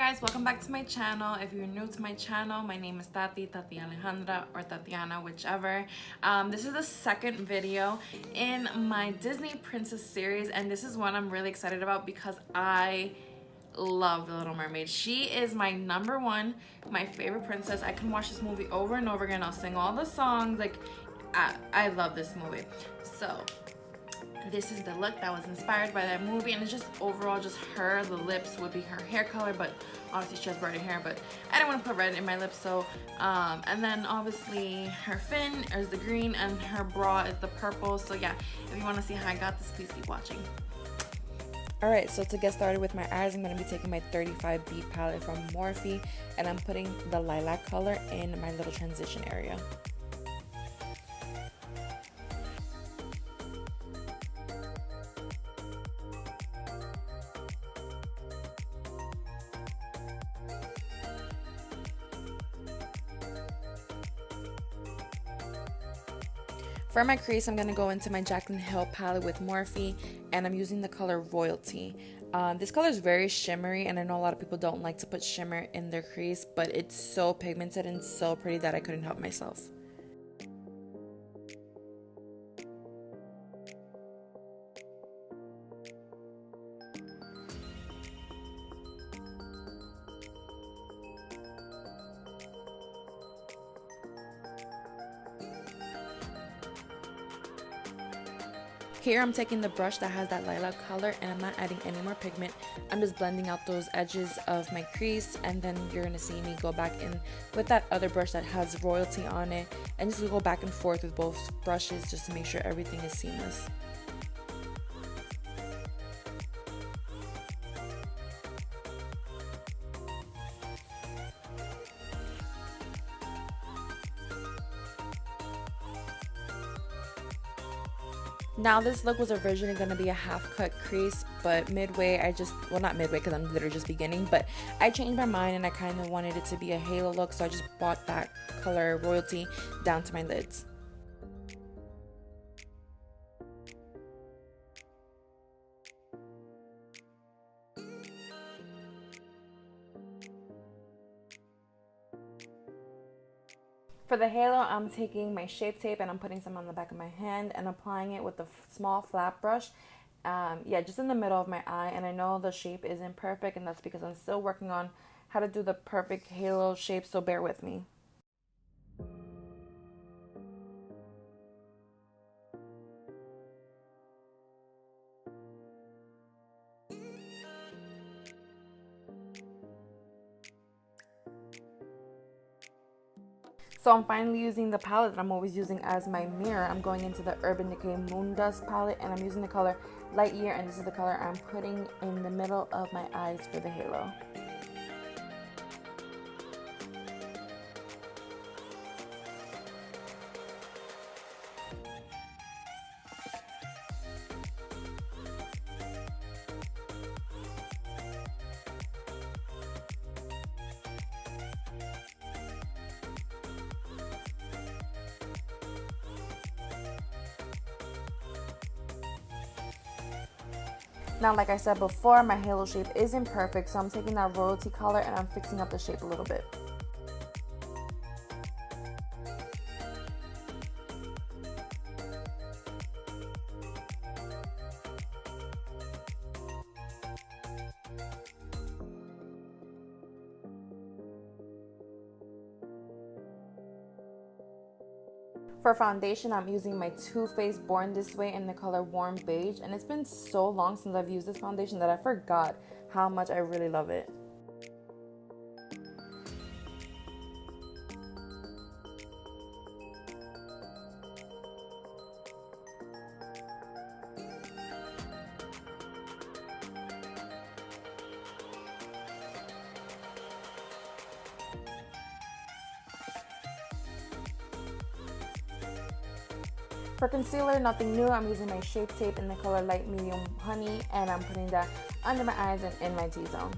guys, welcome back to my channel. If you're new to my channel, my name is Tati Alejandra, or Tatiana, whichever. This is the second video in my Disney Princess series, and this is one I'm really excited about because I love The Little Mermaid. She is my number one, my favorite princess. I can watch this movie over and over again. I'll sing all the songs. Like, I love this movie. So this is the look that was inspired by that movie, and it's just overall just her. The lips would be her hair color, but obviously she has brighter hair, but I didn't want to put red in my lips. So and then obviously her fin is the green and her bra is the purple. So yeah, if you want to see how I got this, please keep watching. Alright, so to get started with my eyes, I'm going to be taking my 35 bead palette from Morphe, and I'm putting the lilac color in my little transition area. For my crease, I'm going to go into my Jaclyn Hill palette with Morphe, and I'm using the color Royalty. This color is very shimmery, and I know a lot of people don't like to put shimmer in their crease, but it's so pigmented and so pretty that I couldn't help myself. Here I'm taking the brush that has that lilac color, and I'm not adding any more pigment. I'm just blending out those edges of my crease, and then you're going to see me go back in with that other brush that has Royalty on it, and just go back and forth with both brushes just to make sure everything is seamless. Now this look was originally going to be a half cut crease, but midway well, not midway because I'm literally just beginning, but I changed my mind and I kind of wanted it to be a halo look, so I just brought that color Royalty down to my lids. For the halo, I'm taking my Shape Tape and I'm putting some on the back of my hand and applying it with a small flat brush. Yeah, just in the middle of my eye. And I know the shape isn't perfect, and that's because I'm still working on how to do the perfect halo shape, so bear with me. So I'm finally using the palette that I'm always using as my mirror. I'm going into the Urban Decay Moondust palette, and I'm using the color Lightyear, and this is the color I'm putting in the middle of my eyes for the halo. Now, like I said before, my halo shape isn't perfect, so I'm taking that Royalty color and I'm fixing up the shape a little bit. For foundation, I'm using my Too Faced Born This Way in the color Warm Beige, and it's been so long since I've used this foundation that I forgot how much I really love it. For concealer, nothing new. I'm using my Shape Tape in the color Light Medium Honey, and I'm putting that under my eyes and in my T-zone.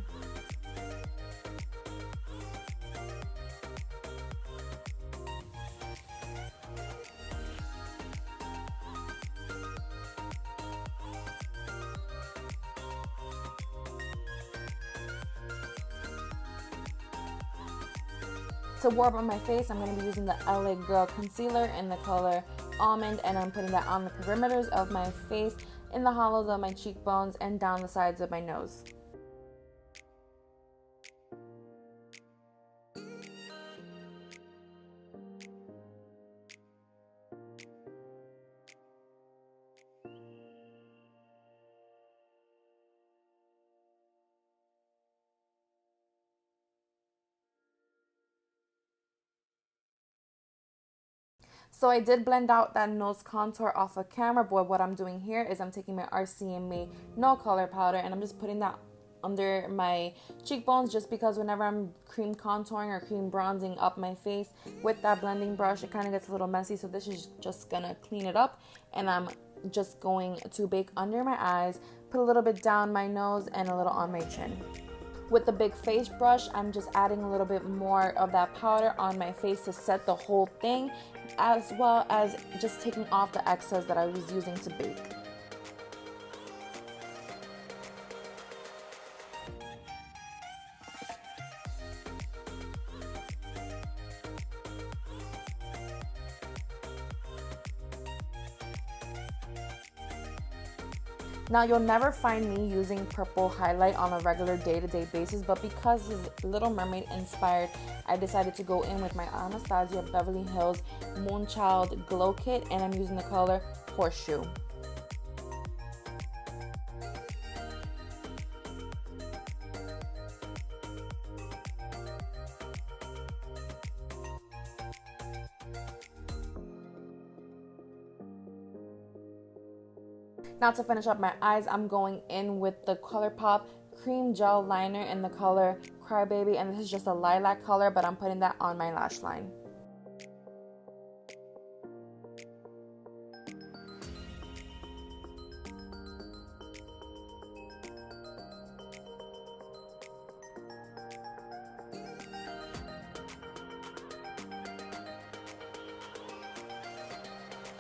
To warm up my face, I'm going to be using the LA Girl Concealer in the color Almond, and I'm putting that on the perimeters of my face, in the hollows of my cheekbones, and down the sides of my nose. So I did blend out that nose contour off of camera, but what I'm doing here is I'm taking my RCMA No Color Powder and I'm just putting that under my cheekbones, just because whenever I'm cream contouring or cream bronzing up my face with that blending brush, it kind of gets a little messy. So this is just gonna clean it up, and I'm just going to bake under my eyes, put a little bit down my nose and a little on my chin. With the big face brush, I'm just adding a little bit more of that powder on my face to set the whole thing, as well as just taking off the excess that I was using to bake. Now, you'll never find me using purple highlight on a regular day-to-day basis, but because it's Little Mermaid inspired, I decided to go in with my Anastasia Beverly Hills Moonchild Glow Kit, and I'm using the color Horseshoe. Now, to finish up my eyes, I'm going in with the ColourPop Creme Gel Liner in the color Crybaby, and this is just a lilac color, but I'm putting that on my lash line.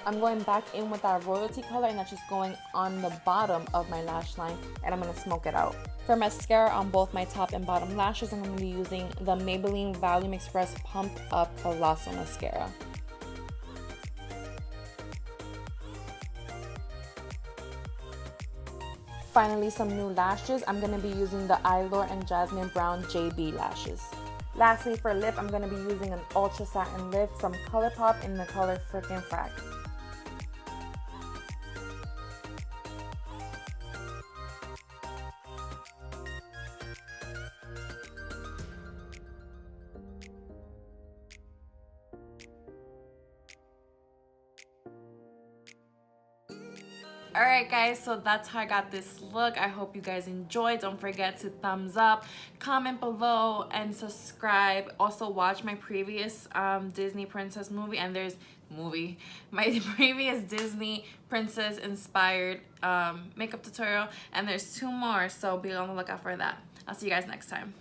I'm going back in with that royalty color, and that's just going on the bottom of my lash line, and I'm going to smoke it out. For mascara on both my top and bottom lashes, I'm going to be using the Maybelline Volume Express Pump Up Colossal Mascara. Finally, some new lashes. I'm going to be using the Eylure and Jasmine Brown Jaybee lashes. Lastly, for lip, I'm going to be using an Ultra Satin lip from ColourPop in the color Frickin' Frack. Alright guys, so that's how I got this look. I hope you guys enjoyed. Don't forget to thumbs up, comment below, and subscribe. Also watch my previous Disney princess movie, and there's my previous Disney princess inspired makeup tutorial, and there's 2 more, so be on the lookout for that. I'll see you guys next time.